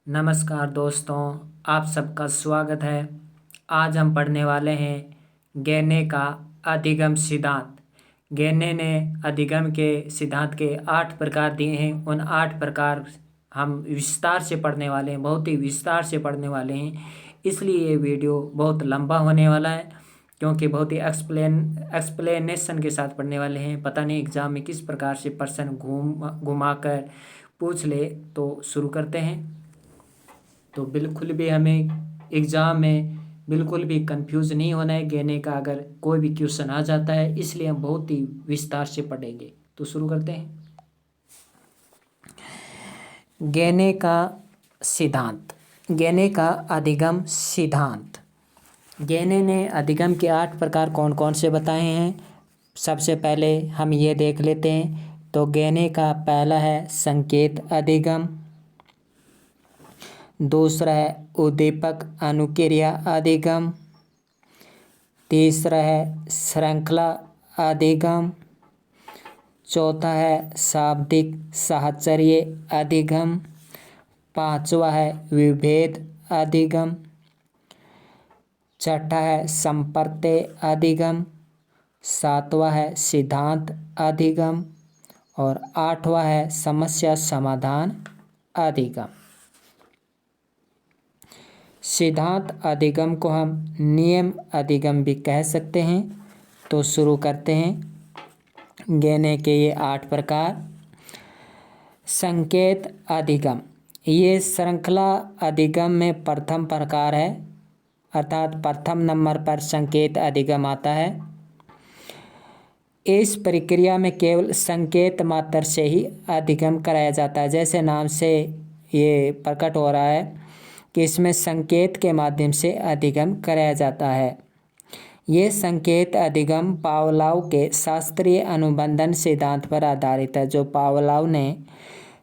नमस्कार दोस्तों, आप सबका स्वागत है। आज हम पढ़ने वाले हैं गैने का अधिगम सिद्धांत। गैने ने अधिगम के सिद्धांत के 8 प्रकार दिए हैं। उन 8 प्रकार हम विस्तार से पढ़ने वाले हैं, बहुत ही विस्तार से पढ़ने वाले हैं। इसलिए ये वीडियो बहुत लंबा होने वाला है, क्योंकि बहुत ही एक्सप्लेनेशन के साथ पढ़ने वाले हैं। पता नहीं एग्ज़ाम में किस प्रकार से प्रश्न घुमा कर पूछ ले। तो शुरू करते हैं। तो बिल्कुल भी हमें एग्ज़ाम में बिल्कुल भी कंफ्यूज नहीं होना है। गैने का अगर कोई भी क्वेश्चन आ जाता है, इसलिए हम बहुत ही विस्तार से पढ़ेंगे। तो शुरू करते हैं। गैने का सिद्धांत, गैने का अधिगम सिद्धांत। गैने ने अधिगम के 8 प्रकार कौन कौन से बताए हैं, सबसे पहले हम ये देख लेते हैं। तो गैने का पहला है संकेत अधिगम, दूसरा है उद्दीपक अनुक्रिया अधिगम, तीसरा है श्रृंखला अधिगम, चौथा है शाब्दिक साहचर्य अधिगम, पांचवा है विभेद अधिगम, छठा है संप्रत्यय अधिगम, सातवां है सिद्धांत अधिगम और आठवां है समस्या समाधान अधिगम। सिद्धांत अधिगम को हम नियम अधिगम भी कह सकते हैं। तो शुरू करते हैं। गैने के ये 8 प्रकार। संकेत अधिगम, ये श्रृंखला अधिगम में प्रथम प्रकार है, अर्थात प्रथम नंबर पर संकेत अधिगम आता है। इस प्रक्रिया में केवल संकेत मात्र से ही अधिगम कराया जाता है। जैसे नाम से ये प्रकट हो रहा है कि इसमें संकेत के माध्यम से अधिगम कराया जाता है। ये संकेत अधिगम पावलोव के शास्त्रीय अनुबंधन सिद्धांत पर आधारित है। जो पावलोव ने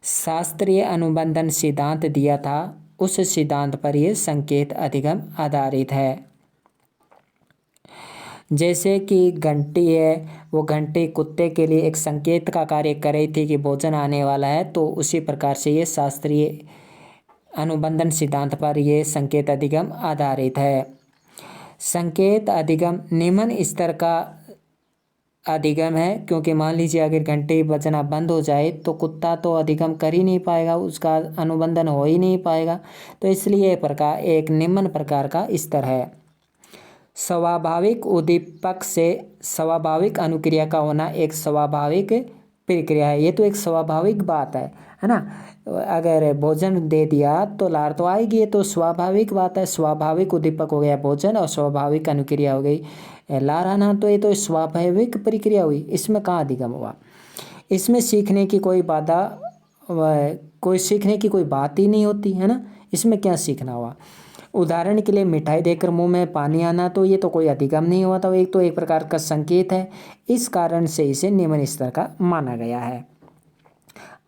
शास्त्रीय अनुबंधन सिद्धांत दिया था, उस सिद्धांत पर यह संकेत अधिगम आधारित है। जैसे कि घंटी है, वो घंटी कुत्ते के लिए एक संकेत का कार्य कर रही थी कि भोजन आने वाला है। तो उसी प्रकार से ये शास्त्रीय अनुबंधन सिद्धांत पर यह संकेत अधिगम आधारित है। संकेत अधिगम निम्न स्तर का अधिगम है, क्योंकि मान लीजिए अगर घंटी बजना बंद हो जाए तो कुत्ता तो अधिगम कर ही नहीं पाएगा, उसका अनुबंधन हो ही नहीं पाएगा। तो इसलिए प्रकार एक निम्न प्रकार का स्तर है। स्वाभाविक उद्दीपक से स्वाभाविक अनुक्रिया का होना एक स्वाभाविक प्रक्रिया है। ये तो एक स्वाभाविक बात है ना। अगर भोजन दे दिया तो लार तो आएगी, ये तो स्वाभाविक बात है। स्वाभाविक उद्दीपक हो गया भोजन और स्वाभाविक अनुक्रिया हो गई लार आना। तो ये तो स्वाभाविक प्रक्रिया हुई, इसमें कहाँ अधिगम हुआ। इसमें सीखने की कोई बाधा, कोई सीखने की कोई बात ही नहीं होती है ना। इसमें क्या सीखना हुआ। उदाहरण के लिए मिठाई देकर मुंह में पानी आना, तो ये तो कोई अधिगम नहीं हुआ था, एक तो एक प्रकार का संकेत है। इस कारण से इसे निम्न स्तर का माना गया है।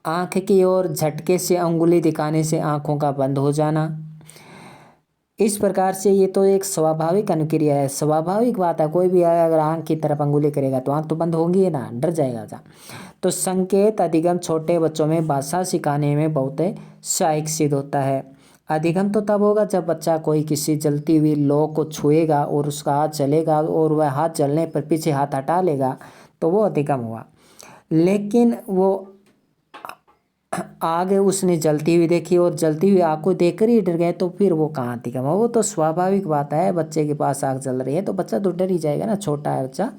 आंख की ओर झटके से अंगुली दिखाने से आंखों का बंद हो जाना, इस प्रकार से ये तो एक स्वाभाविक अनुक्रिया है, स्वाभाविक बात है। कोई भी अगर आंख की तरफ अंगुली करेगा तो आंख तो बंद होगी ना, डर जाएगा जा। तो संकेत अधिगम छोटे बच्चों में भाषा सिखाने में बहुत सहायक सिद्ध होता है। अधिगम तो तब होगा जब बच्चा कोई किसी जलती हुई लौ को छुएगा और उसका हाथ जलेगा और वह हाथ जलने पर पीछे हाथ हटा लेगा, तो वो अधिगम हुआ। लेकिन वो आगे उसने जलती हुई देखी और जलती हुई आग को देखकर ही डर गए, तो फिर वो कहाँ अधिगम हुआ। वो तो स्वाभाविक बात है, बच्चे के पास आग जल रही है तो बच्चा तो डर ही जाएगा ना, छोटा है बच्चा।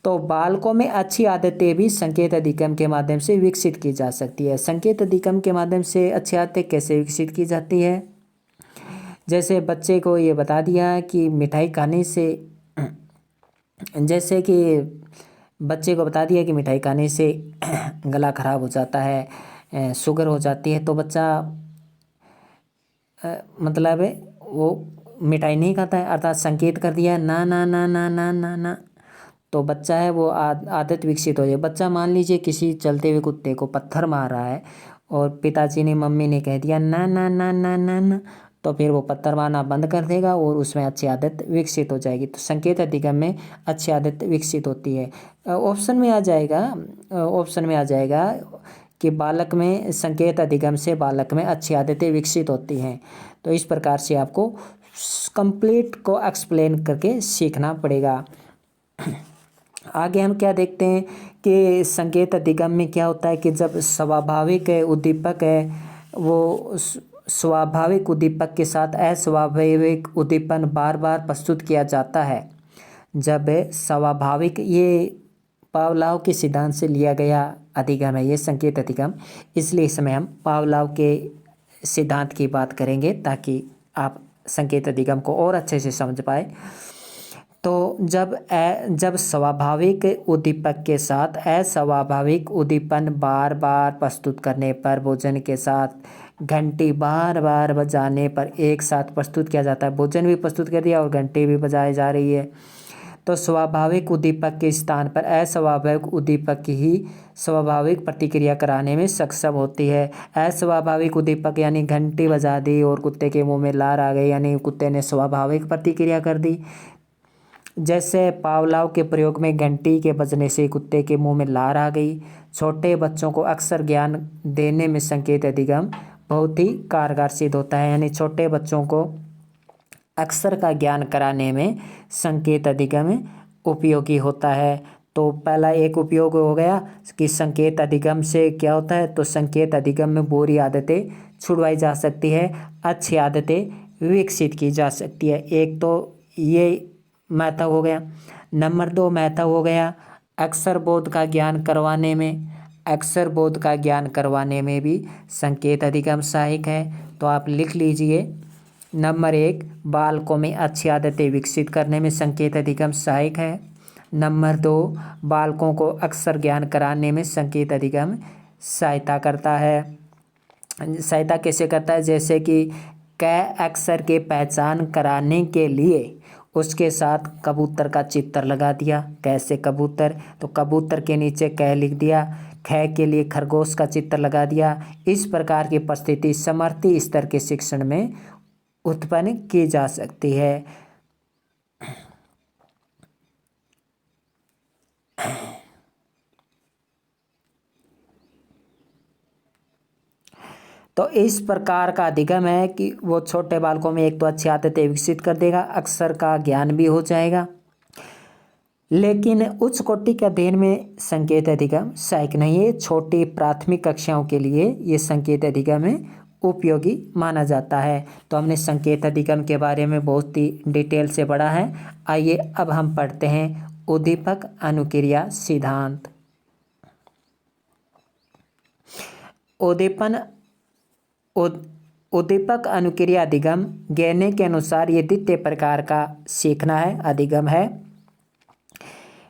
तो बालकों में अच्छी आदतें भी संकेत अधिगम के माध्यम से विकसित की जा सकती है। संकेत अधिगम के माध्यम से अच्छी आदतें कैसे विकसित की जाती है। जैसे बच्चे को ये बता दिया कि मिठाई खाने से, जैसे कि बच्चे को बता दिया कि मिठाई खाने से गला खराब हो जाता है, शुगर हो जाती है, तो बच्चा मतलब वो मिठाई नहीं खाता है, अर्थात संकेत कर दिया ना ना ना ना ना ना ना। तो बच्चा है वो आदत विकसित हो जाए। बच्चा मान लीजिए किसी चलते हुए कुत्ते को पत्थर मार रहा है और पिताजी ने मम्मी ने कह दिया ना ना ना ना ना ना, तो फिर वो पत्थर मारना बंद कर देगा और उसमें अच्छी आदत विकसित हो जाएगी। तो संकेत अधिगम में अच्छी आदत विकसित होती है। ऑप्शन में आ जाएगा कि बालक में संकेत अधिगम से बालक में अच्छी आदतें विकसित होती हैं। तो इस प्रकार से आपको कंप्लीट को एक्सप्लेन करके सीखना पड़ेगा। आगे हम क्या देखते हैं कि संकेत अधिगम में क्या होता है कि जब स्वाभाविक उद्दीपक है वो स्वाभाविक उद्दीपक के साथ अस्वाभाविक उद्दीपन बार बार प्रस्तुत किया जाता है। जब स्वाभाविक, ये पावलोव के सिद्धांत से लिया गया अधिगम है ये संकेत अधिगम, इसलिए इसमें हम पावलोव के सिद्धांत की बात करेंगे ताकि आप संकेत अधिगम को और अच्छे से समझ पाए। तो जब स्वाभाविक उद्दीपक के साथ अस्वाभाविक उद्दीपन बार बार प्रस्तुत करने पर, भोजन के साथ घंटी बार बार बजाने पर एक साथ प्रस्तुत किया जाता है, भोजन भी प्रस्तुत कर दिया और घंटी भी बजाई जा रही है, तो स्वाभाविक उद्दीपक के स्थान पर अस्वाभाविक उद्दीपक ही स्वाभाविक प्रतिक्रिया कराने में सक्षम होती है। अस्वाभाविक उद्दीपक यानी घंटी बजा दी और कुत्ते के मुंह में लार आ गई, यानी कुत्ते ने स्वाभाविक प्रतिक्रिया कर दी। जैसे पावलोव के प्रयोग में घंटी के बजने से कुत्ते के मुंह में लार आ गई। छोटे बच्चों को अक्सर ज्ञान देने में संकेत अधिगम बहुत ही कारगर सिद्ध होता है, यानी छोटे बच्चों को अक्सर का ज्ञान कराने में संकेत अधिगम उपयोगी होता है। तो पहला एक उपयोग हो गया कि संकेत अधिगम से क्या होता है, तो संकेत अधिगम में बुरी आदतें छुड़वाई जा सकती है, अच्छी आदतें विकसित की जा सकती है। एक तो ये महत्व हो गया। नंबर 2 महत्व हो गया अक्सर बोध का ज्ञान करवाने में। अक्सर बोध का ज्ञान करवाने में भी संकेत अधिगम सहायक है। तो आप लिख लीजिए, नंबर 1 बालकों में अच्छी आदतें विकसित करने में संकेत अधिगम सहायक है। नंबर 2 बालकों को अक्सर ज्ञान कराने में संकेत अधिगम सहायता करता है। सहायता कैसे करता है, जैसे कि क अक्षर के पहचान कराने के लिए उसके साथ कबूतर का चित्र लगा दिया। कैसे कबूतर, तो कबूतर के नीचे क लिख दिया, ख के लिए खरगोश का चित्र लगा दिया। इस प्रकार की परिस्थिति समर्थी स्तर के शिक्षण में उत्पन्न की जा सकती है। तो इस प्रकार का अधिगम है कि वो छोटे बालकों में एक तो अच्छी आदतें विकसित कर देगा, अक्षर का ज्ञान भी हो जाएगा। लेकिन उच्च कोटि के अध्ययन में संकेत अधिगम सहायक नहीं है। छोटी प्राथमिक कक्षाओं के लिए ये संकेत अधिगम उपयोगी माना जाता है। तो हमने संकेत अधिगम के बारे में बहुत ही डिटेल से पढ़ा है। आइए अब हम पढ़ते हैं उद्दीपक अनुक्रिया सिद्धांत। उद्दीपक अनुक्रिया अधिगम गहने के अनुसार ये द्वितीय प्रकार का सीखना है अधिगम है।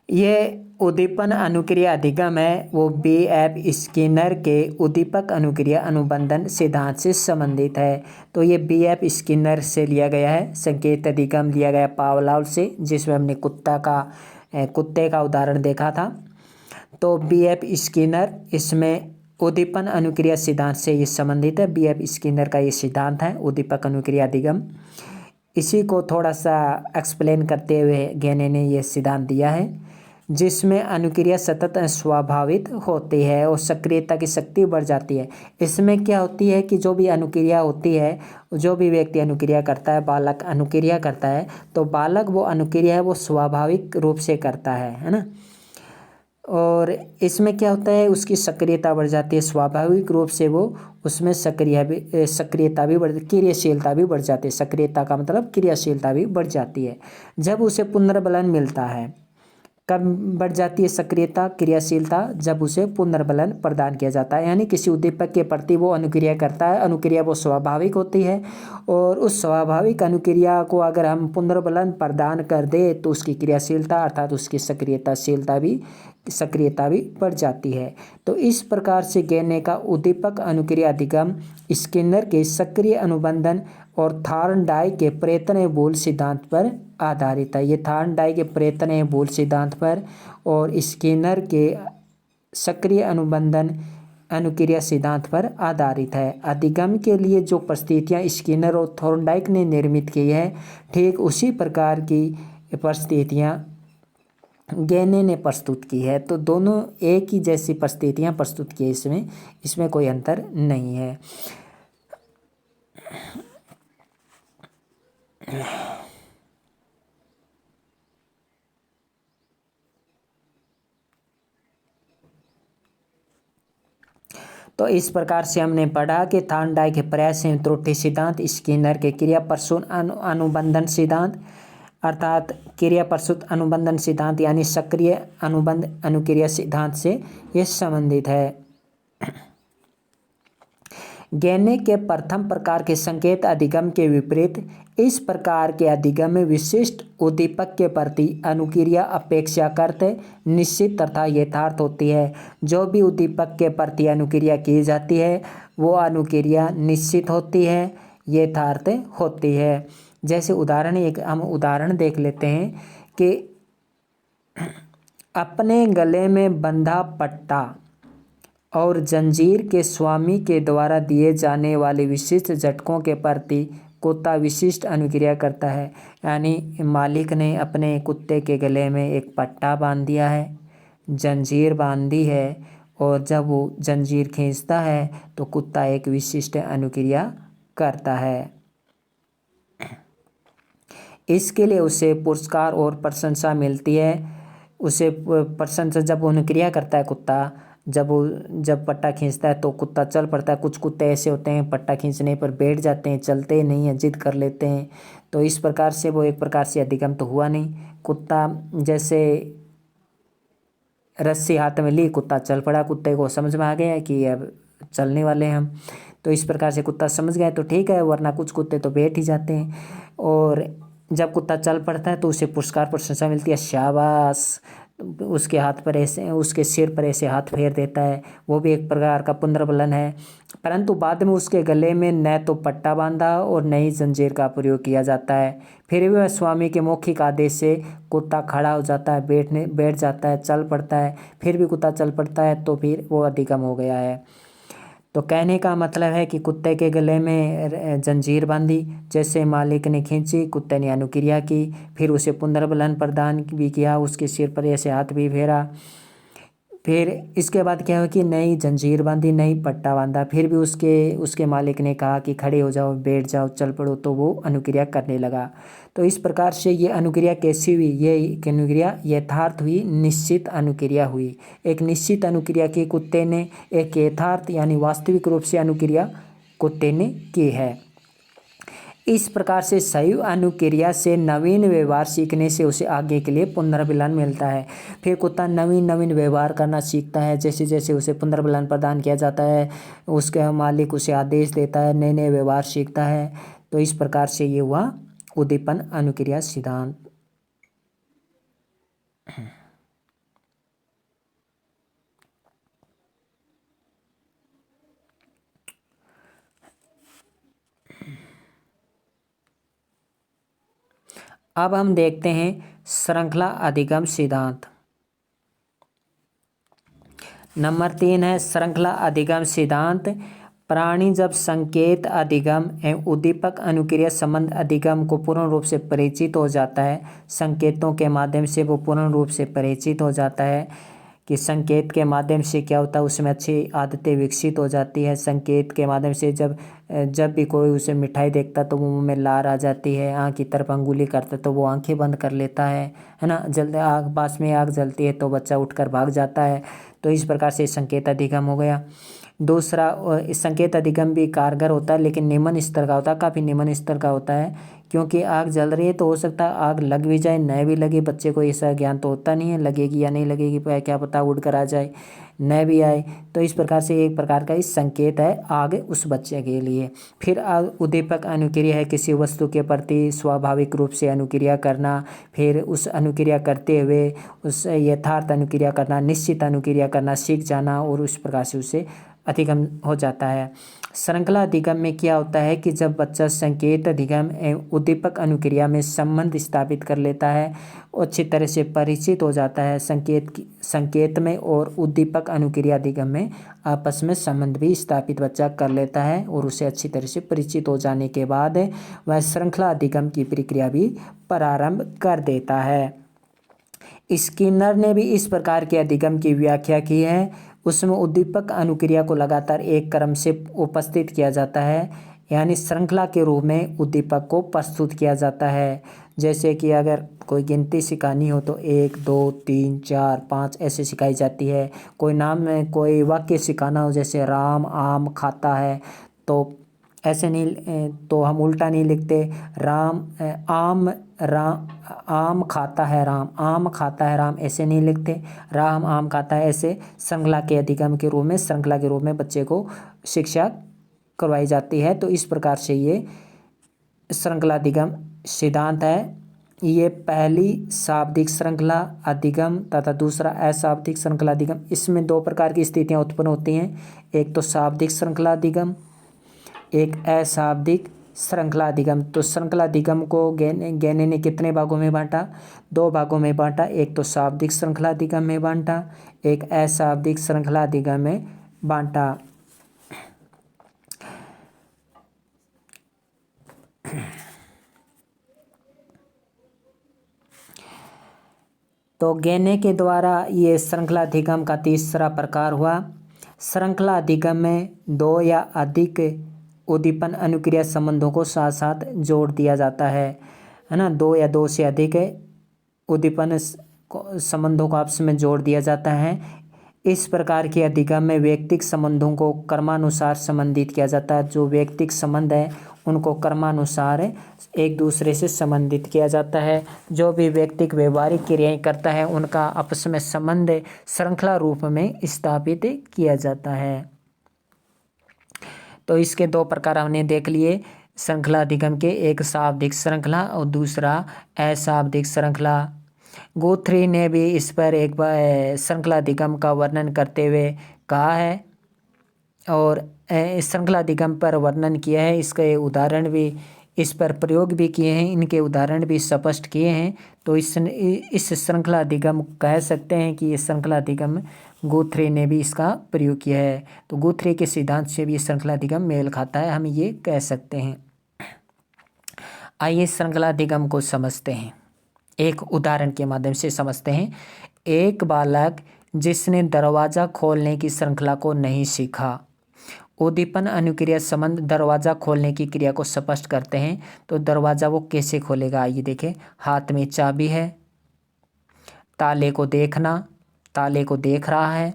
ये उद्दीपन अनुक्रिया अधिगम है वो B.F. स्किनर के उद्दीपक अनुक्रिया अनुबंधन सिद्धांत से संबंधित है। तो ये B.F. स्किनर से लिया गया है। संकेत अधिगम लिया गया पावलोव से, जिसमें हमने कुत्ते का उदाहरण देखा था। तो B.F. स्किनर इसमें उद्दीपन अनुक्रिया सिद्धांत से ये संबंधित है। B.F. स्किनर का ये सिद्धांत है उद्दीपक अनुक्रिया अधिगम। इसी को थोड़ा सा एक्सप्लेन करते हुए गहने ने ये सिद्धांत दिया है, जिसमें अनुक्रिया सतत स्वाभाविक होती है और सक्रियता की शक्ति बढ़ जाती है। इसमें क्या होती है कि जो भी अनुक्रिया होती है, जो भी व्यक्ति अनुक्रिया करता है, बालक अनुक्रिया करता है, तो बालक वो अनुक्रिया है वो स्वाभाविक रूप से करता है ना। और इसमें क्या होता है, उसकी सक्रियता बढ़ जाती है, स्वाभाविक रूप से वो उसमें सक्रियता भी बढ़, क्रियाशीलता भी बढ़ जाती है। सक्रियता का मतलब क्रियाशीलता भी बढ़ जाती है। जब उसे पुनर्बलन मिलता है, कब बढ़ जाती है सक्रियता क्रियाशीलता, जब उसे पुनर्बलन प्रदान किया जाता है, यानी किसी उद्दीपक के प्रति वो अनुक्रिया करता है। अनुक्रिया वो स्वाभाविक होती है और उस स्वाभाविक अनुक्रिया को अगर हम पुनर्बलन प्रदान कर दे तो उसकी क्रियाशीलता अर्थात उसकी सक्रियता भी बढ़ जाती है। तो इस प्रकार से गहने का उद्दीपक अनुक्रिया अधिगम स्किनर के सक्रिय अनुबंधन और थॉर्नडाइक के प्रयत्न-बूल सिद्धांत पर आधारित है। ये थॉर्नडाइक के प्रयत्न-बूल सिद्धांत पर और स्किनर के सक्रिय अनुबंधन अनुक्रिया सिद्धांत पर आधारित है। अधिगम के लिए जो परिस्थितियाँ स्किनर और थॉर्नडाइक ने निर्मित की है, ठीक उसी प्रकार की परिस्थितियाँ गैने ने प्रस्तुत की है। तो दोनों एक ही जैसी परिस्थितियाँ प्रस्तुत की है, इसमें कोई अंतर नहीं है। तो इस प्रकार से हमने पढ़ा कि थॉर्नडाइक के प्रयास एवं त्रुटि सिद्धांत, स्किनर के क्रिया प्रसूत अनुबंधन सिद्धांत अर्थात क्रिया प्रसूत अनुबंधन सिद्धांत यानी सक्रिय अनुबंध अनुक्रिया सिद्धांत से ये संबंधित है। गैने के प्रथम प्रकार के संकेत अधिगम के विपरीत इस प्रकार के अधिगम में विशिष्ट उद्दीपक के प्रति अनुक्रिया अपेक्षाकृत निश्चित तथा यथार्थ होती है। जो भी उद्दीपक के प्रति अनुक्रिया की जाती है वो अनुक्रिया निश्चित होती है, यथार्थ होती है। जैसे हम उदाहरण देख लेते हैं कि अपने गले में बंधा पट्टा और जंजीर के स्वामी के द्वारा दिए जाने वाले विशिष्ट झटकों के प्रति कुत्ता विशिष्ट अनुक्रिया करता है। यानी मालिक ने अपने कुत्ते के गले में एक पट्टा बांध दिया है, जंजीर बांध दी है, और जब वो जंजीर खींचता है तो कुत्ता एक विशिष्ट अनुक्रिया करता है। इसके लिए उसे पुरस्कार और प्रशंसा मिलती है। उसे प्रशंसा, जब अनुक्रिया करता है कुत्ता, जब पट्टा खींचता है तो कुत्ता चल पड़ता है। कुछ कुत्ते ऐसे होते हैं पट्टा खींचने पर बैठ जाते हैं, चलते नहीं हैं, जिद कर लेते हैं। तो इस प्रकार से वो एक प्रकार से अधिगम तो हुआ नहीं। कुत्ता जैसे रस्सी हाथ में ली, कुत्ता चल पड़ा, कुत्ते को समझ में आ गया कि अब चलने वाले हैं हम। तो इस प्रकार से कुत्ता समझ गया तो ठीक है, वरना कुछ कुत्ते तो बैठ ही जाते हैं। और जब कुत्ता चल पड़ता है तो उसे पुरस्कार प्रशंसा मिलती है, शाबाश। उसके हाथ पर ऐसे, उसके सिर पर ऐसे हाथ फेर देता है, वो भी एक प्रकार का पुनर्बलन है। परंतु बाद में उसके गले में न तो पट्टा बांधा और न ही जंजीर का प्रयोग किया जाता है। फिर भी वह स्वामी के मौखिक आदेश से कुत्ता खड़ा हो जाता है, बैठ जाता है, चल पड़ता है। फिर भी कुत्ता चल पड़ता है तो फिर वो अधिगम हो गया है। तो कहने का मतलब है कि कुत्ते के गले में जंजीर बांधी, जैसे मालिक ने खींची, कुत्ते ने अनुक्रिया की, फिर उसे पुनर्बलन प्रदान भी किया, उसके सिर पर ऐसे हाथ भी फेरा। फिर इसके बाद क्या हुआ कि नई जंजीर बांधी, नई पट्टा बांधा। फिर भी उसके मालिक ने कहा कि खड़े हो जाओ, बैठ जाओ, चल पड़ो, तो वो अनुक्रिया करने लगा। तो इस प्रकार से ये अनुक्रिया कैसी हुई? ये अनुक्रिया यथार्थ हुई, निश्चित अनुक्रिया हुई। एक निश्चित अनुक्रिया की कुत्ते ने, एक यथार्थ यानी वास्तविक रूप से अनुक्रिया कुत्ते ने की है। इस प्रकार से सही अनुक्रिया से नवीन व्यवहार सीखने से उसे आगे के लिए पुनर्बलन मिलता है। फिर कुत्ता नवीन व्यवहार करना सीखता है। जैसे जैसे उसे पुनर्बलन प्रदान किया जाता है, उसके मालिक उसे आदेश देता है, नए नए व्यवहार सीखता है। तो इस प्रकार से ये हुआ उद्दीपन अनुक्रिया सिद्धांत। अब हम देखते हैं श्रृंखला अधिगम सिद्धांत। नंबर 3 है श्रृंखला अधिगम सिद्धांत। प्राणी जब संकेत अधिगम एवं उद्दीपक अनुक्रिया संबंध अधिगम को पूर्ण रूप से परिचित हो जाता है, संकेतों के माध्यम से वो पूर्ण रूप से परिचित हो जाता है कि संकेत के माध्यम से क्या होता है, उसमें अच्छी आदतें विकसित हो जाती है। संकेत के माध्यम से जब भी कोई उसे मिठाई देखता तो वो मुंह में लार आ जाती है, आँख की तरफ अंगुली करता तो वो आंखें बंद कर लेता है ना। जल्दी आग, पास में आग जलती है तो बच्चा उठकर भाग जाता है। तो इस प्रकार से संकेत अधिगम हो गया। दूसरा, इस संकेत अधिगम भी कारगर होता है लेकिन निम्न स्तर का होता है, काफ़ी निम्न स्तर का होता है, क्योंकि आग जल रही है तो हो सकता है आग लग भी जाए, न भी लगे। बच्चे को ऐसा ज्ञान तो होता नहीं है लगेगी या नहीं लगेगी, क्या पता उड़ कर आ जाए, न भी आए। तो इस प्रकार से एक प्रकार का इस संकेत है आग उस बच्चे के लिए। फिर उद्दीपक अनुक्रिया है किसी वस्तु के प्रति स्वाभाविक रूप से अनुक्रिया करना, फिर उस अनुक्रिया करते हुए उस यथार्थ अनुक्रिया करना, निश्चित अनुक्रिया करना सीख जाना, और उस प्रकार से उसे अधिगम हो जाता है। श्रृंखला अधिगम में क्या होता है कि जब बच्चा संकेत अधिगम एवं उद्दीपक अनुक्रिया में संबंध स्थापित कर लेता है, अच्छी तरह से परिचित हो जाता है, संकेत में और उद्दीपक अनुक्रिया अधिगम में आपस में संबंध भी स्थापित बच्चा कर लेता है, और उसे अच्छी तरह से परिचित हो जाने के बाद वह श्रृंखला अधिगम की प्रक्रिया भी प्रारंभ कर देता है। स्किनर ने भी इस प्रकार के अधिगम की व्याख्या की है। उसमें उद्दीपक अनुक्रिया को लगातार एक क्रम से उपस्थित किया जाता है, यानी श्रृंखला के रूप में उद्दीपक को प्रस्तुत किया जाता है। जैसे कि अगर कोई गिनती सिखानी हो तो 1 2 3 4 5 ऐसे सिखाई जाती है। कोई नाम में कोई वाक्य सिखाना हो, जैसे राम आम खाता है, तो ऐसे नहीं, तो हम उल्टा नहीं लिखते। राम आम राम आम खाता है राम, आम खाता है राम, ऐसे नहीं लिखते। राम आम खाता है, ऐसे श्रृंखला के अधिगम के रूप में, श्रृंखला के रूप में बच्चे को शिक्षा करवाई जाती है। तो इस प्रकार से ये श्रृंखला अधिगम सिद्धांत है। ये पहली शाब्दिक श्रृंखला अधिगम तथा दूसरा अशाब्दिक श्रृंखला अधिगम। इसमें दो प्रकार की स्थितियां उत्पन्न होती हैं, एक तो शाब्दिक श्रृंखला अधिगम, एक अशाब्दिक श्रृंखला अधिगम। तो श्रृंखला अधिगम को गैने ने कितने भागों में बांटा? 2 भागों में बांटा। एक तो शाब्दिक श्रृंखला अधिगम में बांटा, एक अशाब्दिक श्रृंखला अधिगम में बांटा। तो गैने के द्वारा ये श्रृंखला अधिगम का तीसरा प्रकार हुआ। श्रृंखला अधिगम में 2 या अधिक उद्दीपन अनुक्रिया संबंधों को साथ साथ जोड़ दिया जाता है ना। 2 या 2 से अधिक उद्दीपन संबंधों को आपस में जोड़ दिया जाता है। इस प्रकार के अधिगम में व्यक्तिक संबंधों को क्रमानुसार संबंधित किया जाता है। जो व्यक्तिक संबंध है उनको क्रमानुसार एक दूसरे से संबंधित किया जाता है। जो भी व्यक्तिक व्यवहारिक क्रियाएं करता है उनका आपस में संबंध श्रृंखला रूप में स्थापित किया जाता है। तो इसके 2 प्रकार हमने देख लिए श्रृंखला अधिगम के, एक शाब्दिक श्रृंखला और दूसरा अशाब्दिक श्रृंखला। गुथ्री ने भी इस पर एक बार श्रृंखला अधिगम का वर्णन करते हुए कहा है और श्रृंखला अधिगम पर वर्णन किया है। इसके उदाहरण भी, इस पर प्रयोग भी किए हैं, इनके उदाहरण भी स्पष्ट किए हैं। तो इस श्रृंखला अधिगम कह सकते हैं कि ये श्रृंखला अधिगम गुथ्री ने भी इसका प्रयोग किया है। तो गुथ्री के सिद्धांत से भी श्रृंखला अधिगम मेल खाता है, हम ये कह सकते हैं। आइए श्रृंखला अधिगम को समझते हैं, एक उदाहरण के माध्यम से समझते हैं। एक बालक जिसने दरवाज़ा खोलने की श्रृंखला को नहीं सीखा। उद्दीपन अनुक्रिया संबंध दरवाज़ा खोलने की क्रिया को स्पष्ट करते हैं। तो दरवाज़ा वो कैसे खोलेगा, आइए देखें। हाथ में चाबी है, ताले को देखना, ताले को देख रहा है।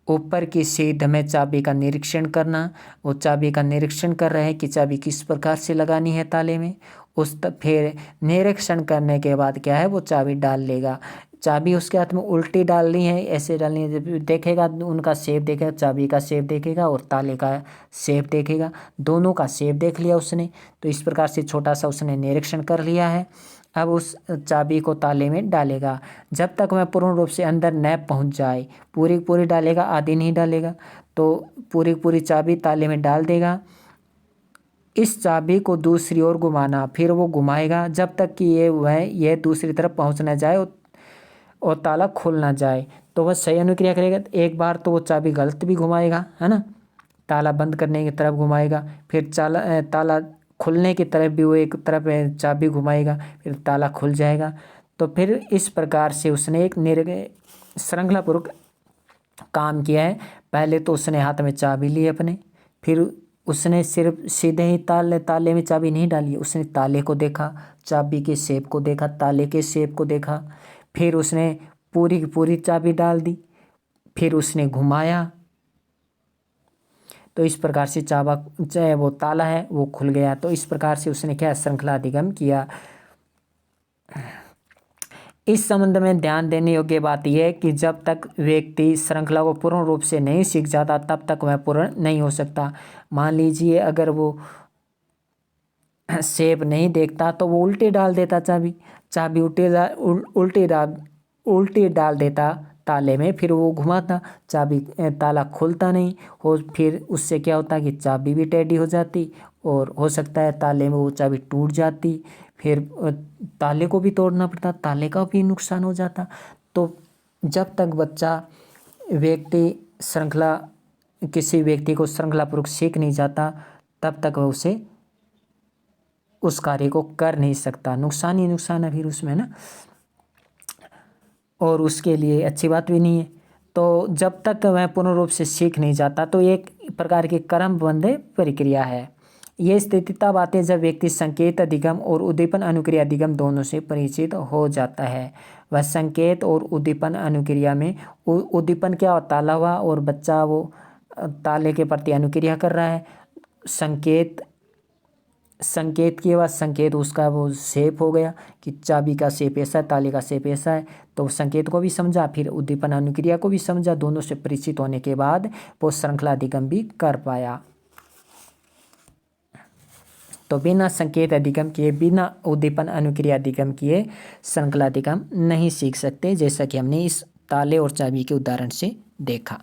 ऊपर की सीध में चाबी का निरीक्षण करना, वो चाबी का निरीक्षण कर रहे हैं कि चाबी किस प्रकार से लगानी है ताले में। फिर निरीक्षण करने के बाद क्या है, वो चाबी डाल लेगा। चाबी उसके हाथ में उल्टी डालनी है, ऐसे डालनी है। जब देखेगा उनका शेप देखेगा, चाबी का शेप देखेगा और ताले का शेप देखेगा, दोनों का शेप देख लिया उसने। तो इस प्रकार से छोटा सा उसने निरीक्षण कर लिया है। अब उस चाबी को ताले में डालेगा। जब तक वह पूर्ण रूप से अंदर न पहुंच जाए, पूरी पूरी डालेगा, आधी नहीं डालेगा। तो पूरी पूरी चाबी ताले में डाल देगा। इस चाबी को दूसरी ओर घुमाना, फिर वो घुमाएगा जब तक कि यह दूसरी तरफ पहुंच ना जाए और ताला खुल ना जाए। तो वह सही अनुक्रिया करेगा। एक बार तो वो चाबी गलत भी घुमाएगा, है ना, ताला बंद करने की तरफ घुमाएगा। फिर ताला खुलने की तरफ भी वो एक तरफ चाबी घुमाएगा, फिर ताला खुल जाएगा। तो फिर इस प्रकार से उसने एक श्रृंखलापूर्वक काम किया है। पहले तो उसने हाथ में चाबी ली अपने, फिर उसने सिर्फ सीधे ही ताले में चाबी नहीं डाली, उसने ताले को देखा, चाबी के शेप को देखा, ताले के शेप को देखा। फिर उसने पूरी की पूरी चाबी डाल दी, फिर उसने घुमाया। तो इस प्रकार से चाहे वो ताला है वो खुल गया। तो इस प्रकार से उसने क्या, श्रृंखला अधिगम किया। इस संबंध में ध्यान देने योग्य बात यह है कि जब तक व्यक्ति श्रृंखला को पूर्ण रूप से नहीं सीख जाता तब तक वह पूर्ण नहीं हो सकता। मान लीजिए अगर वो शेप नहीं देखता तो वो उल्टी डाल देता, चाबी उल्टी डाल देता ताले में, फिर वो घुमाता, ताला खुलता नहीं हो। फिर उससे क्या होता कि चाबी भी टेढ़ी हो जाती और हो सकता है ताले में वो चाबी टूट जाती। फिर ताले को भी तोड़ना पड़ता, ताले का भी नुकसान हो जाता। तो जब तक किसी व्यक्ति को श्रृंखलापूर्वक सीख नहीं जाता तब तक वह उस कार्य को कर नहीं सकता। नुकसान ही नुकसान है फिर उसमें ना। और उसके लिए अच्छी बात भी नहीं है। तो जब तक वह पूर्ण रूप से सीख नहीं जाता तो एक प्रकार की क्रमबद्ध प्रक्रिया है। ये स्थिति तब आती है जब व्यक्ति संकेत अधिगम और उद्दीपन अनुक्रिया अधिगम दोनों से परिचित हो जाता है। वह संकेत और उद्दीपन अनुक्रिया में उद्दीपन क्या होता, ताला हुआ और बच्चा वो ताले के प्रति अनुक्रिया कर रहा है। संकेत के बाद संकेत उसका वो शेप हो गया कि चाबी का शेप ऐसा है, ताले का शेप ऐसा है, तो संकेत को भी समझा, फिर उद्दीपन अनुक्रिया को भी समझा। दोनों से परिचित होने के बाद वो श्रृंखला अधिगम भी कर पाया। तो बिना संकेत अधिगम किए, बिना उद्दीपन अनुक्रिया अधिगम किए श्रृंखला अधिगम नहीं सीख सकते, जैसा कि हमने इस ताले और चाबी के उदाहरण से देखा।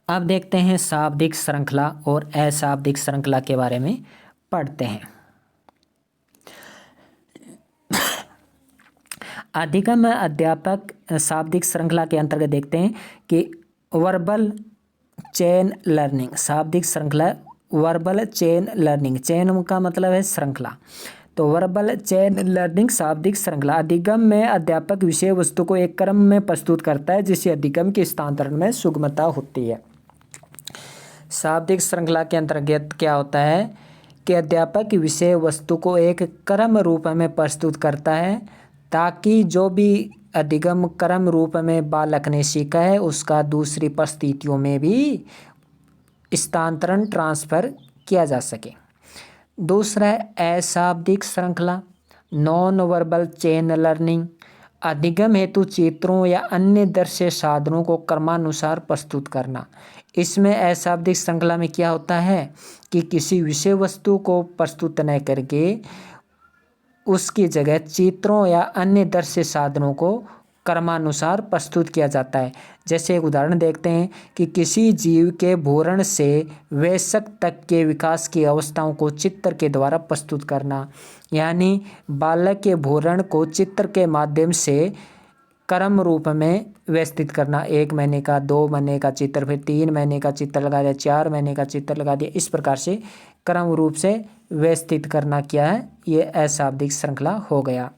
अब देखते हैं शाब्दिक श्रृंखला और अशाब्दिक श्रृंखला के बारे में पढ़ते हैं। अधिगम में अध्यापक शाब्दिक श्रृंखला के अंतर्गत देखते हैं कि वर्बल चेन लर्निंग, शाब्दिक श्रृंखला वर्बल चेन लर्निंग, चेन का मतलब है श्रृंखला, तो वर्बल चेन लर्निंग शाब्दिक श्रृंखला। अधिगम में अध्यापक विषय वस्तु को एक क्रम में प्रस्तुत करता है जिससे अधिगम के स्थानांतरण में सुगमता होती है। शाब्दिक श्रृंखला के अंतर्गत क्या होता है कि अध्यापक विषय वस्तु को एक क्रम रूप में प्रस्तुत करता है ताकि जो भी अधिगम क्रम रूप में बालक ने सीखा है उसका दूसरी परिस्थितियों में भी स्थानांतरण ट्रांसफर किया जा सके। दूसरा है अशाब्दिक श्रृंखला, नॉन वर्बल चेन लर्निंग। अधिगम हेतु चित्रों या अन्य दृश्य साधनों को क्रमानुसार प्रस्तुत करना। इसमें अशाब्दिक श्रृंखला में क्या होता है कि किसी विषय वस्तु को प्रस्तुत न करके उसकी जगह चित्रों या अन्य दृश्य साधनों को क्रमानुसार प्रस्तुत किया जाता है। जैसे एक उदाहरण देखते हैं कि किसी जीव के भ्रूण से वयस्क तक के विकास की अवस्थाओं को चित्र के द्वारा प्रस्तुत करना, यानी बालक के भ्रूण को चित्र के माध्यम से क्रम रूप में व्यवस्थित करना। 1 महीने का, 2 महीने का चित्र, फिर 3 महीने का चित्र लगा दिया, 4 महीने का चित्र लगा दिया, इस प्रकार से क्रम रूप से व्यवस्थित करना क्या है, ये अशाब्दिक श्रृंखला हो गया।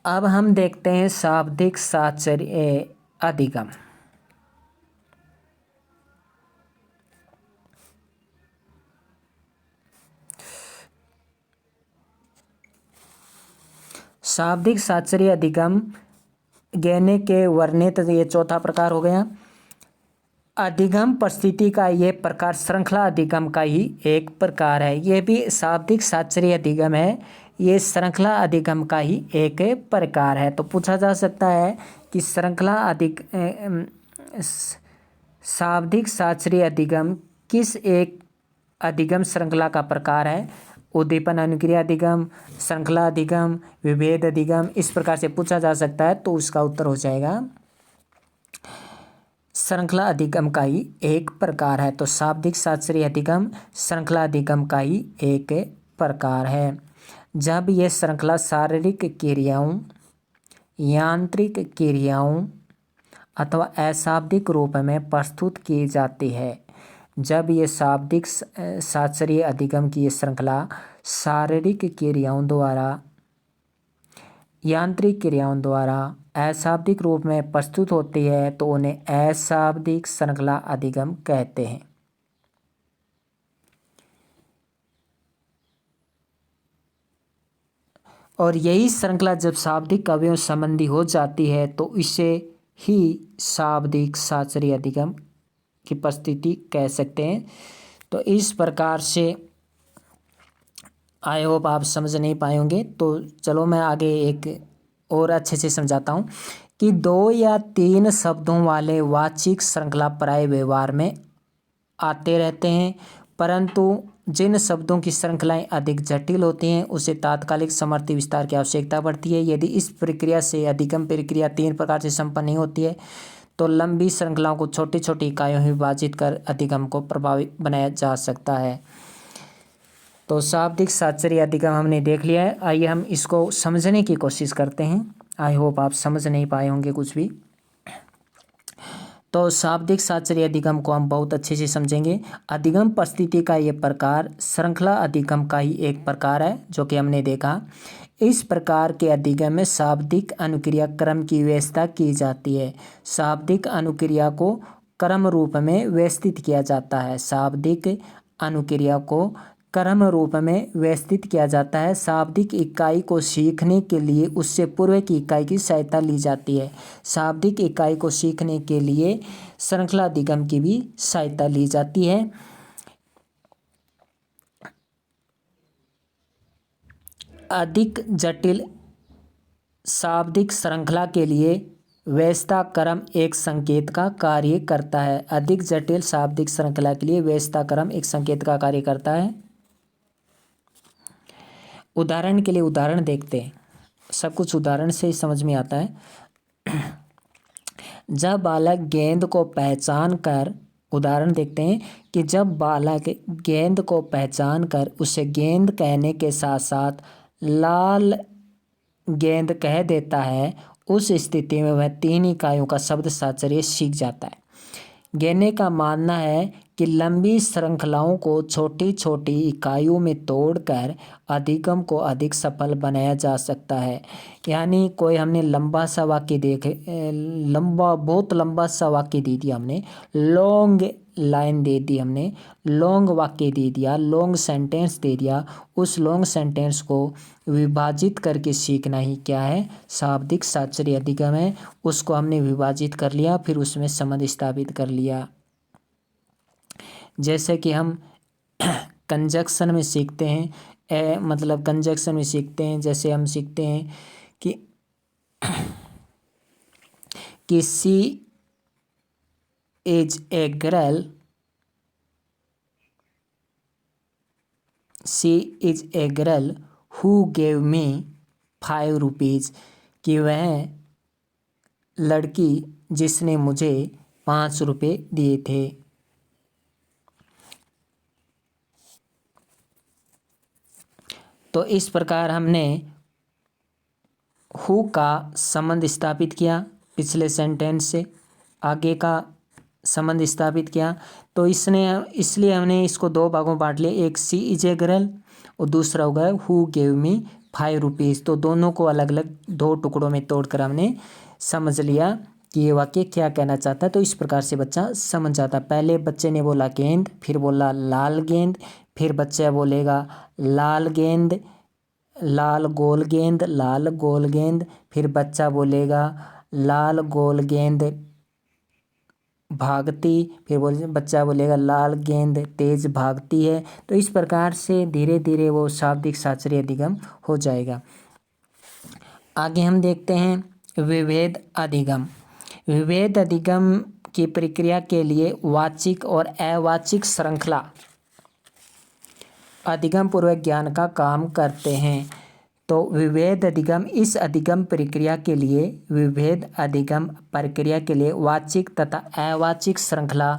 अब हम देखते हैं शाब्दिक साहचर्य अधिगम। शाब्दिक साहचर्य अधिगम गहने के वर्णित, ये चौथा प्रकार हो गया। अधिगम परिस्थिति का ये प्रकार श्रृंखला अधिगम का ही एक प्रकार है। ये भी शाब्दिक साहचर्य अधिगम है, ये श्रृंखला अधिगम का ही एक प्रकार है। तो पूछा जा सकता है कि शाब्दिक साहचर्य अधिगम किस एक अधिगम श्रृंखला का प्रकार है। उद्दीपन अनुक्रिया अधिगम, श्रृंखला अधिगम, विभेद अधिगम, इस प्रकार से पूछा जा सकता है। तो उसका उत्तर हो जाएगा श्रृंखला अधिगम का ही एक प्रकार है। तो शाब्दिक साहचर्य अधिगम श्रृंखला अधिगम का ही एक प्रकार है। जब यह श्रृंखला शारीरिक क्रियाओं, यांत्रिक क्रियाओं अथवा अशाब्दिक रूप में प्रस्तुत की जाती है। जब ये शाब्दिक साहचर्य अधिगम की ये श्रृंखला शारीरिक क्रियाओं द्वारा, यांत्रिक क्रियाओं द्वारा अशाब्दिक रूप में प्रस्तुत होती है तो उन्हें अशाब्दिक श्रृंखला अधिगम कहते हैं। और यही श्रृंखला जब शाब्दिक अवयव संबंधी हो जाती है तो इसे ही शाब्दिक साहचर्य अधिगम की परिस्थिति कह सकते हैं। तो इस प्रकार से आई होप आप समझ नहीं पाएंगे, तो चलो मैं आगे एक और अच्छे से समझाता हूँ कि 2 या 3 शब्दों वाले वाचिक श्रृंखला प्राय व्यवहार में आते रहते हैं, परंतु जिन शब्दों की श्रृंखलाएं अधिक जटिल होती हैं उसे तात्कालिक समर्थी विस्तार की आवश्यकता पड़ती है। यदि इस प्रक्रिया से अधिगम प्रक्रिया 3 प्रकार से संपन्न नहीं होती है तो लंबी श्रृंखलाओं को छोटी छोटी इकाइयों में विभाजित कर अधिगम को प्रभावी बनाया जा सकता है। तो शाब्दिक साहचर्य अधिगम हमने देख लिया है। आइए हम इसको समझने की कोशिश करते हैं। आई होप आप समझ नहीं पाए होंगे कुछ भी। तो शाब्दिक शास्त्रीय अधिगम को हम बहुत अच्छे से समझेंगे। अधिगम परिस्थिति का ये प्रकार श्रृंखला अधिगम का ही एक प्रकार है, जो कि हमने देखा। इस प्रकार के अधिगम में शाब्दिक अनुक्रिया क्रम की व्यवस्था की जाती है। शाब्दिक अनुक्रिया को क्रम रूप में व्यवस्थित किया जाता है। शाब्दिक अनुक्रिया को क्रम रूप में व्यवस्थित किया जाता है। शाब्दिक इकाई को सीखने के लिए उससे पूर्व की इकाई की सहायता ली जाती है। शाब्दिक इकाई को सीखने के लिए श्रृंखला अधिगम की भी सहायता ली जाती है। अधिक जटिल शाब्दिक श्रृंखला के लिए व्यवस्था क्रम एक संकेत का कार्य करता है। अधिक जटिल शाब्दिक श्रृंखला के लिए व्यवस्था क्रम एक संकेत का कार्य करता है। उदाहरण के लिए उदाहरण देखते हैं, सब कुछ उदाहरण से ही समझ में आता है। जब बालक गेंद को पहचान कर, उदाहरण देखते हैं कि जब बालक गेंद को पहचान कर उसे गेंद कहने के साथ साथ लाल गेंद कह देता है, उस स्थिति में वह 3 इकाइयों का शब्द साहचर्य सीख जाता है। गेने का मानना है कि लंबी श्रृंखलाओं को छोटी छोटी इकाइयों में तोड़कर अधिगम को अधिक सफल बनाया जा सकता है। यानी कोई हमने लंबा सा वाक्य बहुत लंबा सा वाक्य दे दिया, हमने लॉन्ग लाइन दे दी, हमने लॉन्ग वाक्य दे दिया, लॉन्ग सेंटेंस दे दिया। उस लॉन्ग सेंटेंस को विभाजित करके सीखना ही क्या है, शाब्दिक शास्त्रीय अधिगम है। उसको हमने विभाजित कर लिया, फिर उसमें संबंध स्थापित कर लिया। जैसे कि हम कंजक्शन में सीखते हैं, मतलब कंजक्शन में सीखते हैं, जैसे हम सीखते हैं कि she is a girl, she is a girl who gave me 5 rupees, कि वह लड़की जिसने मुझे 5 रुपये दिए थे। तो इस प्रकार हमने हु का संबंध स्थापित किया, पिछले सेंटेंस से आगे का संबंध स्थापित किया। तो इसलिए हमने इसको 2 भागों में बांट लिया, एक सी इज ए गर्ल और दूसरा हो गया हु गेव मी 5 रुपीज़। तो दोनों को अलग अलग 2 टुकड़ों में तोड़कर हमने समझ लिया कि ये वाक्य क्या कहना चाहता है। तो इस प्रकार से बच्चा समझ जाता। पहले बच्चे ने बोला गेंद, फिर बोला लाल गेंद, फिर बच्चा बोलेगा लाल गेंद, लाल गोल गेंद, लाल गोल गेंद, फिर बच्चा बोलेगा लाल गोल गेंद भागती, फिर बच्चा बोलेगा लाल गेंद तेज भागती है। तो इस प्रकार से धीरे धीरे वो शाब्दिक शास्त्रीय अधिगम हो जाएगा। आगे हम देखते हैं विभेद अधिगम। विभेद अधिगम की प्रक्रिया के लिए वाचिक और अवाचिक श्रृंखला अधिगम पूर्वक ज्ञान का काम करते हैं। तो विभेद अधिगम, इस अधिगम प्रक्रिया के लिए, विभेद अधिगम प्रक्रिया के लिए वाचिक तथा अवाचिक श्रृंखला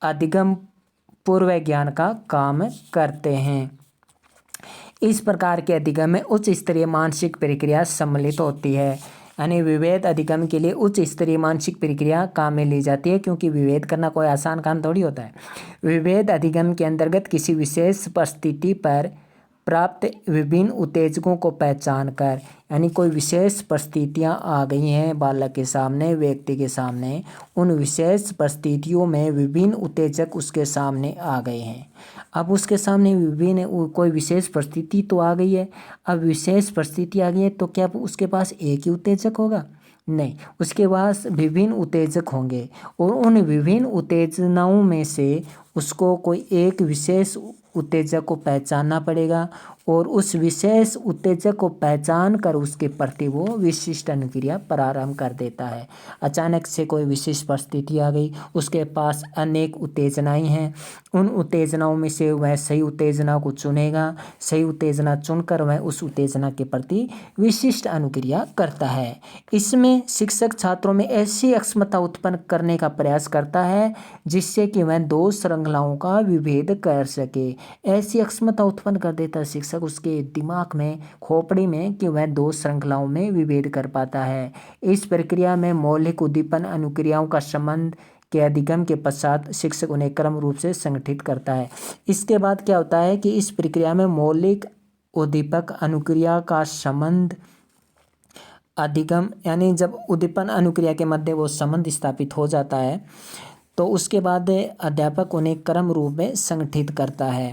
अधिगम पूर्व ज्ञान का काम करते हैं। इस प्रकार के अधिगम में उच्च स्तरीय मानसिक प्रक्रिया सम्मिलित होती है। यानी विभेद अधिगम के लिए उच्च स्तरीय मानसिक प्रक्रिया काम में ली जाती है, क्योंकि विभेद करना कोई आसान काम थोड़ी होता है। विभेद अधिगम के अंतर्गत किसी विशेष परिस्थिति पर प्राप्त विभिन्न उत्तेजकों को पहचान कर, यानी कोई विशेष परिस्थितियां आ गई हैं बालक के सामने, व्यक्ति के सामने, उन विशेष परिस्थितियों में विभिन्न उत्तेजक उसके सामने आ गए हैं। अब उसके सामने विभिन्न कोई विशेष परिस्थिति तो आ गई है। अब विशेष परिस्थिति आ गई है तो क्या उसके पास एक ही उत्तेजक होगा? नहीं, उसके पास विभिन्न उत्तेजक होंगे और उन विभिन्न उत्तेजनाओं में से उसको कोई एक विशेष उत्तेजक को पहचानना पड़ेगा और उस विशेष उत्तेजक को पहचान कर उसके प्रति वो विशिष्ट अनुक्रिया प्रारंभ कर देता है। अचानक से कोई विशेष परिस्थिति आ गई, उसके पास अनेक उत्तेजनाएं हैं, उन उत्तेजनाओं में से वह सही उत्तेजना को चुनेगा, सही उत्तेजना चुनकर वह उस उत्तेजना के प्रति विशिष्ट अनुक्रिया करता है। इसमें शिक्षक छात्रों में ऐसी अक्षमता उत्पन्न करने का प्रयास करता है जिससे कि वह 2 श्रृंखलाओं का विभेद कर सके। ऐसी अक्षमता उत्पन्न कर देता है शिक्षक उसके दिमाग में, खोपड़ी में, कि वह 2 श्रृंखलाओं में विभेद कर पाता है। इस प्रक्रिया में मौलिक उद्दीपन अनुक्रियाओं का संबंध के अधिगम के पश्चात शिक्षक उन्हें क्रम रूप से संगठित करता है। इसके बाद क्या होता है कि इस प्रक्रिया में मौलिक उद्दीपक अनुक्रिया का संबंध अधिगम, यानी जब उद्दीपन अनुक्रिया के मध्य वो संबंध स्थापित हो जाता है तो उसके बाद अध्यापक उन्हें क्रम रूप में संगठित करता है।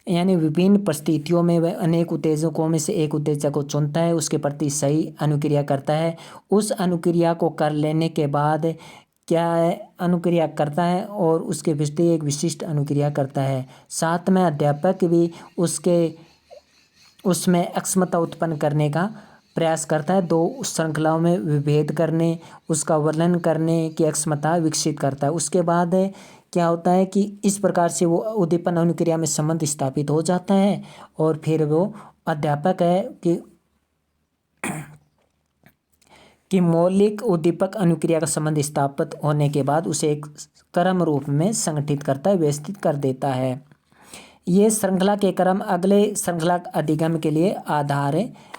यानी विभिन्न परिस्थितियों में वह अनेक उत्तेजकों में से एक उत्तेजक को चुनता है, उसके प्रति सही अनुक्रिया करता है, उस अनुक्रिया को कर लेने के बाद क्या है, अनुक्रिया करता है और उसके विपरीत एक विशिष्ट अनुक्रिया करता है। साथ में अध्यापक भी उसमें अक्षमता उत्पन्न करने का प्रयास करता है, दो श्रृंखलाओं में विभेद करने, उसका वर्णन करने की अक्षमता विकसित करता है। उसके बाद क्या होता है कि इस प्रकार से वो उद्दीपन अनुक्रिया में संबंध स्थापित हो जाता है और फिर वो अध्यापक है कि मौलिक उद्दीपक अनुक्रिया का संबंध स्थापित होने के बाद उसे एक क्रम रूप में संगठित करता है, व्यवस्थित कर देता है। ये श्रृंखला के क्रम अगले श्रृंखला अधिगम के लिए आधार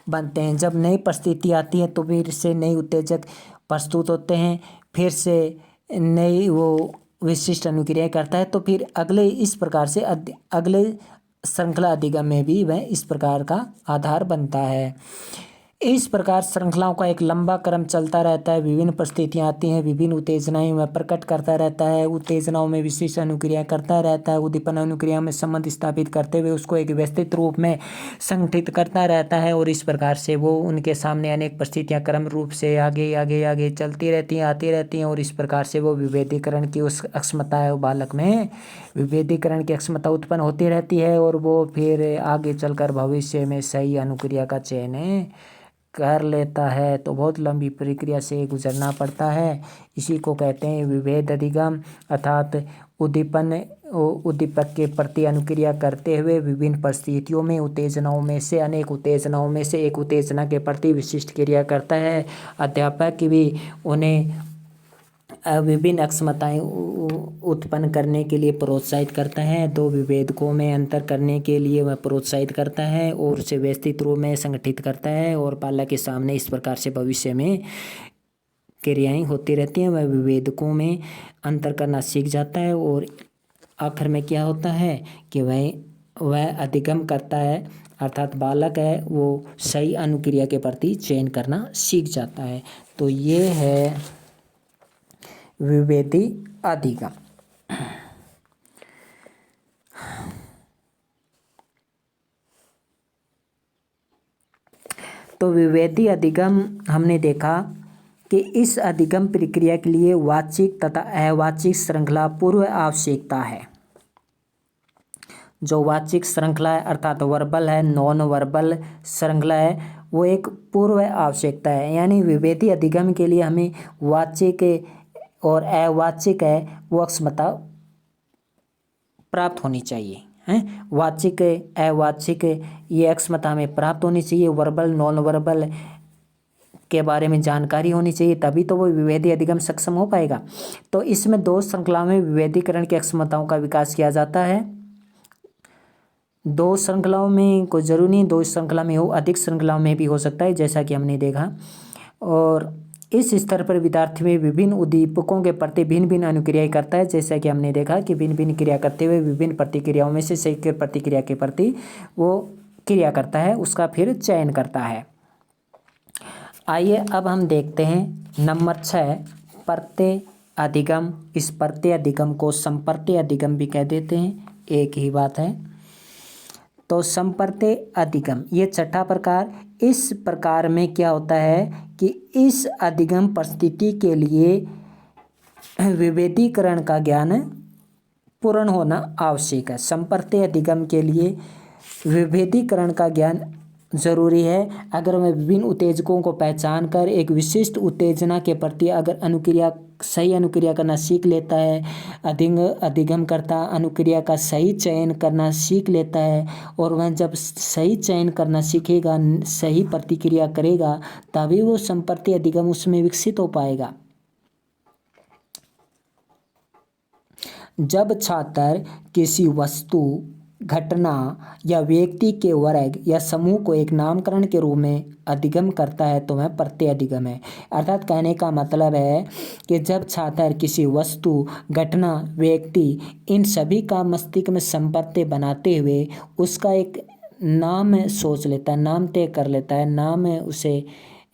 बनते हैं। जब नई परिस्थिति आती है तो फिर से नए उत्तेजक प्रस्तुत होते हैं, फिर से नई वो विशिष्ट अनुक्रिया करता है, तो फिर अगले इस प्रकार से अगले श्रृंखला अधिगम में भी वह इस प्रकार का आधार बनता है। इस प्रकार श्रृंखलाओं का एक लंबा क्रम चलता रहता है। विभिन्न परिस्थितियाँ आती हैं, विभिन्न उत्तेजनाएं में प्रकट करता रहता है, उत्तेजनाओं में विशिष्ट अनुक्रिया करता रहता है, उद्दीपन अनुक्रिया में संबंध स्थापित करते हुए उसको एक व्यवस्थित रूप में संगठित करता रहता है और इस प्रकार से वो उनके सामने अनेक परिस्थितियाँ क्रम रूप से आगे आगे आगे चलती रहती हैं, आती रहती हैं और इस प्रकार से वो विभेदीकरण की उस अक्षमता है, बालक में विभेदीकरण की अक्षमता उत्पन्न होती रहती है और वो फिर आगे चलकर भविष्य में सही अनुक्रिया का चयन कर लेता है। तो बहुत लंबी प्रक्रिया से गुजरना पड़ता है। इसी को कहते हैं विभेद अधिगम, अर्थात उद्दीपक के प्रति अनुक्रिया करते हुए विभिन्न परिस्थितियों में उत्तेजनाओं में से अनेक उत्तेजनाओं में से एक उत्तेजना के प्रति विशिष्ट क्रिया करता है। अध्यापक भी उन्हें विभिन्न अक्षमताएं उत्पन्न करने के लिए प्रोत्साहित करता है, दो विभेदकों में अंतर करने के लिए वह प्रोत्साहित करता है और उसे व्यवस्थित रूप में संगठित करता है और बालक के सामने इस प्रकार से भविष्य में क्रियाएं होती रहती हैं। वह विभेदकों में अंतर करना सीख जाता है और आखिर में क्या होता है कि वह अधिगम करता है, अर्थात बालक है वो सही अनुक्रिया के प्रति चयन करना सीख जाता है। तो ये है विभेदी अधिगम। तो विभेदी अधिगम हमने देखा कि इस अधिगम प्रक्रिया के लिए वाचिक तथा अवाचिक श्रृंखला पूर्व आवश्यकता है। जो वाचिक श्रृंखला है अर्थात वर्बल है, नॉन वर्बल श्रृंखला है, वो एक पूर्व आवश्यकता है। यानी विभेदी अधिगम के लिए हमें वाचिक और अवाचिक है वो अक्षमता प्राप्त होनी चाहिए हैं। वाचिक अवाचिक ये अक्षमता हमें प्राप्त होनी चाहिए। वर्बल नॉन वर्बल के बारे में जानकारी होनी चाहिए, तभी तो वो विभेदी अधिगम सक्षम हो पाएगा। तो इसमें दो श्रृंखलाओं में विभेदीकरण की अक्षमताओं का विकास किया जाता है। दो श्रृंखलाओं में कोई जरूरी नहीं दो श्रृंखला में हो, अधिक श्रृंखलाओं में भी हो सकता है, जैसा कि हमने देखा। और इस स्तर पर विद्यार्थी में विभिन्न उद्दीपकों के प्रति भिन्न भिन्न अनुक्रियाएं करता है, जैसा कि हमने देखा कि भिन्न भिन्न क्रिया करते हुए विभिन्न प्रतिक्रियाओं में से सही प्रतिक्रिया के प्रति वो क्रिया करता है, उसका फिर चयन करता है। आइए अब हम देखते हैं नंबर 6 प्रत्यय अधिगम। इस प्रत्यय अधिगम को संप्रत्यय अधिगम भी कह देते हैं, एक ही बात है। तो संप्रत्यय अधिगम ये छठा प्रकार। इस प्रकार में क्या होता है कि इस अधिगम परिस्थिति के लिए विभेदीकरण का ज्ञान पूर्ण होना आवश्यक है। संप्रत्यय अधिगम के लिए विभेदीकरण का ज्ञान जरूरी है। अगर वह विभिन्न उत्तेजकों को पहचान कर एक विशिष्ट उत्तेजना के प्रति अगर सही अनुक्रिया करना सीख लेता है, अधिगम करता अनुक्रिया का सही चयन करना सीख लेता है और वह जब सही चयन करना सीखेगा, सही प्रतिक्रिया करेगा, तभी वो संप्रत्यय अधिगम उसमें विकसित हो पाएगा। जब छात्र किसी वस्तु घटना या व्यक्ति के वर्ग या समूह को एक नामकरण के रूप में अधिगम करता है तो वह प्रत्यय अधिगम है। अर्थात कहने का मतलब है कि जब छात्र किसी वस्तु, घटना, व्यक्ति इन सभी का मस्तिष्क में संप्रत्यय बनाते हुए उसका एक नाम सोच लेता है, नाम तय कर लेता है, नाम उसे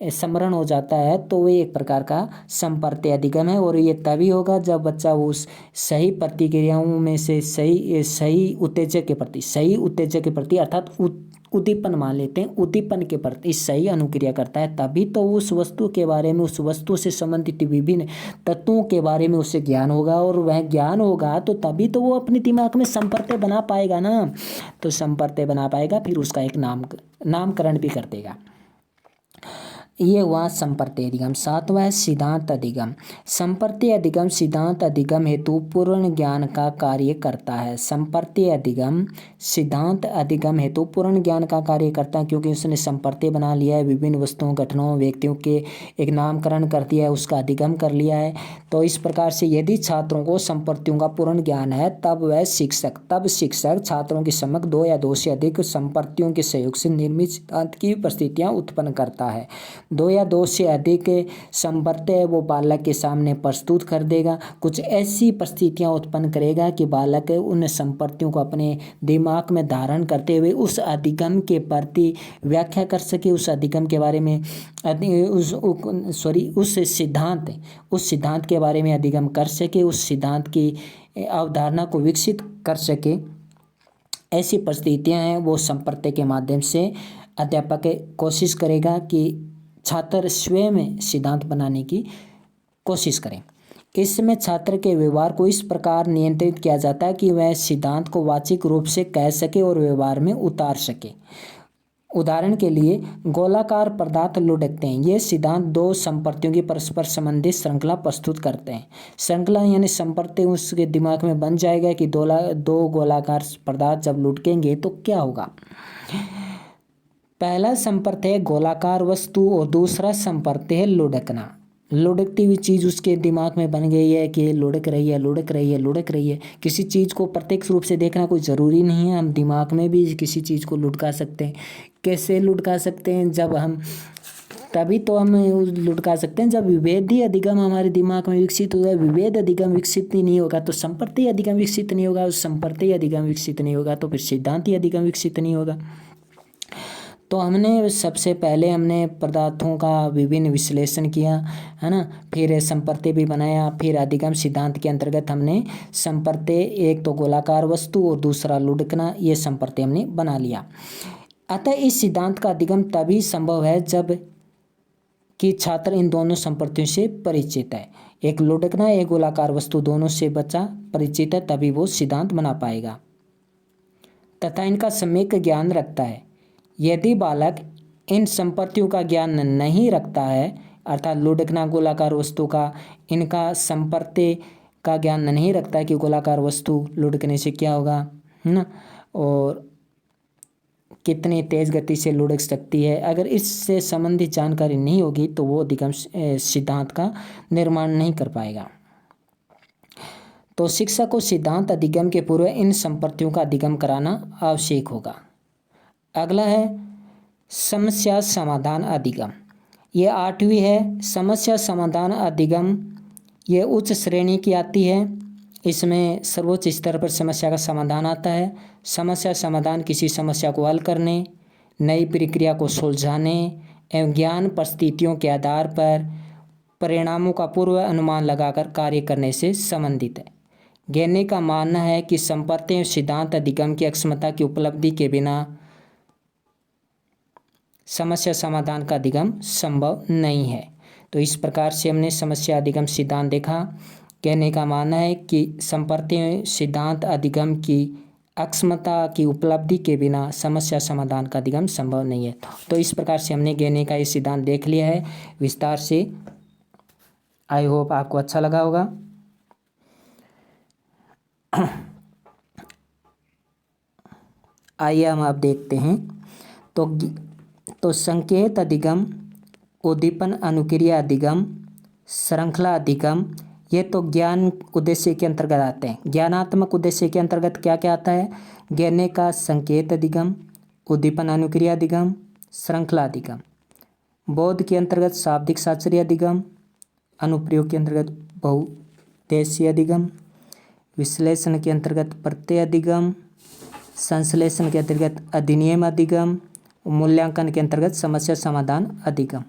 स्मरण हो जाता है, तो वो एक प्रकार का संप्रत्यय अधिगम है। और ये तभी होगा जब बच्चा उस सही प्रतिक्रियाओं में से सही उत्तेजक के प्रति अर्थात उद्दीपन मान लेते हैं, उद्दीपन के प्रति सही अनुक्रिया करता है, तभी तो उस वस्तु के बारे में, उस वस्तु से संबंधित विभिन्न तत्वों के बारे में उसे ज्ञान होगा। और वह ज्ञान होगा तो तभी तो वो अपने दिमाग में संप्रत्यय बना पाएगा ना। तो संप्रत्यय बना पाएगा, फिर उसका एक नामकरण भी कर देगा। ये हुआ संप्रत्यय अधिगम। सातवां है सिद्धांत अधिगम। संप्रत्यय अधिगम सिद्धांत अधिगम हेतु पूर्ण ज्ञान का कार्य करता है। संप्रत्यय अधिगम सिद्धांत अधिगम हेतु पूर्ण ज्ञान का कार्य करता है, क्योंकि उसने संप्रत्यय बना लिया है, विभिन्न वस्तुओं, घटनाओं, व्यक्तियों के एक नामकरण कर दिया है, उसका अधिगम कर लिया है। तो इस प्रकार से यदि छात्रों को संप्रत्ययों का पूर्ण ज्ञान है तब शिक्षक छात्रों के समक्ष दो या दो से अधिक संप्रत्ययों के सहयोग से निर्मित सिद्धांत की परिस्थितियां उत्पन्न करता है। दो या दो से अधिक संप्रत्यय वो बालक के सामने प्रस्तुत कर देगा, कुछ ऐसी परिस्थितियां उत्पन्न करेगा कि बालक उन संप्रत्ययों को अपने दिमाग में धारण करते हुए उस अधिगम के प्रति व्याख्या कर सके, उस अधिगम के बारे में उस सिद्धांत के बारे में अधिगम कर सके, उस सिद्धांत की अवधारणा को विकसित कर सके। ऐसी परिस्थितियां हैं वो संप्रत्यय के माध्यम से अध्यापक कोशिश करेगा कि छात्र स्वयं सिद्धांत बनाने की कोशिश करें। इसमें छात्र के व्यवहार को इस प्रकार नियंत्रित किया जाता है कि वह सिद्धांत को वाचिक रूप से कह सके और व्यवहार में उतार सके। उदाहरण के लिए गोलाकार पदार्थ लुढ़कते हैं। ये सिद्धांत दो संप्रत्ययों की परस्पर संबंधित श्रृंखला प्रस्तुत करते हैं। श्रृंखला यानी संप्रत्यय उसके दिमाग में बन जाएगा कि दो गोलाकार पदार्थ जब लुढ़केंगे तो क्या होगा। पहला संप्रत्यय गोलाकार वस्तु और दूसरा संप्रत्यय है लुढ़कना। लुढ़कती हुई चीज़ उसके दिमाग में बन गई है कि लुढ़क रही है। किसी चीज़ को प्रत्यक्ष रूप से देखना कोई ज़रूरी नहीं है, हम दिमाग में भी किसी चीज़ को लुढ़का सकते हैं। कैसे लुढ़का सकते हैं? तभी तो हम लुढ़का सकते हैं जब विभेदी अधिगम हमारे दिमाग में विकसित हो जाए। विभेद अधिगम विकसित ही नहीं होगा तो संप्रत्यय अधिगम विकसित नहीं होगा, संप्रत्यय अधिगम विकसित नहीं होगा तो फिर सिद्धांतीय अधिगम विकसित नहीं होगा। तो हमने सबसे पहले पदार्थों का विभिन्न विश्लेषण किया, है ना, फिर संप्रत्यय भी बनाया, फिर अधिगम सिद्धांत के अंतर्गत हमने संप्रत्यय, एक तो गोलाकार वस्तु और दूसरा लुढ़कना, ये संप्रत्यय हमने बना लिया। अतः इस सिद्धांत का अधिगम तभी संभव है जब कि छात्र इन दोनों संप्रत्ययों से परिचित है। एक लुढ़कना, एक गोलाकार वस्तु, दोनों से बच्चा परिचित है, तभी वो सिद्धांत बना पाएगा तथा इनका सम्यक ज्ञान रखता है। यदि बालक इन संपत्तियों का ज्ञान नहीं रखता है, अर्थात लुढ़कना, गोलाकार वस्तु का, इनका संप्रत्यय का ज्ञान नहीं रखता है कि गोलाकार वस्तु लुढ़कने से क्या होगा, है ना, और कितनी तेज गति से लुढ़क सकती है, अगर इससे संबंधित जानकारी नहीं होगी तो वो अधिगम सिद्धांत का निर्माण नहीं कर पाएगा। तो शिक्षक को सिद्धांत अधिगम के पूर्व इन संपत्तियों का अधिगम कराना आवश्यक होगा। अगला है समस्या समाधान अधिगम। ये 8वीं है। समस्या समाधान अधिगम ये उच्च श्रेणी की आती है। इसमें सर्वोच्च स्तर पर समस्या का समाधान आता है। समस्या समाधान किसी समस्या को हल करने, नई प्रक्रिया को सुलझाने एवं ज्ञान परिस्थितियों के आधार पर परिणामों का पूर्व अनुमान लगाकर कार्य करने से संबंधित है। गैने का मानना है कि संप्रत्यय सिद्धांत अधिगम की अक्षमता की उपलब्धि के बिना समस्या समाधान का अधिगम संभव नहीं है। तो इस प्रकार से हमने समस्या अधिगम सिद्धांत देखा। कहने का मानना है कि संप्रत्यय सिद्धांत अधिगम की अक्षमता की उपलब्धि के बिना समस्या समाधान का अधिगम संभव नहीं है। तो इस प्रकार से हमने गैने का ये सिद्धांत देख लिया है विस्तार से। आई होप आपको अच्छा लगा होगा। आइए हम आप देखते हैं। तो संकेत अधिगम, उद्दीपन अनुक्रिया अधिगम, श्रृंखला अधिगम, ये तो ज्ञान उद्देश्य के अंतर्गत आते हैं। ज्ञानात्मक उद्देश्य के अंतर्गत क्या क्या आता है? ज्ञान का संकेत अधिगम, उद्दीपन अनुक्रिया अधिगम, श्रृंखला अधिगम। बोध के अंतर्गत शाब्दिक शास्त्रीय अधिगम, अनुप्रयोग के अंतर्गत बहुउद्देशीय अधिगम, विश्लेषण के अंतर्गत प्रत्यय अधिगम, संश्लेषण के अंतर्गत अधिनियम अधिगम, मूल्यांकन के अंतर्गत समस्या समाधान अधिगम।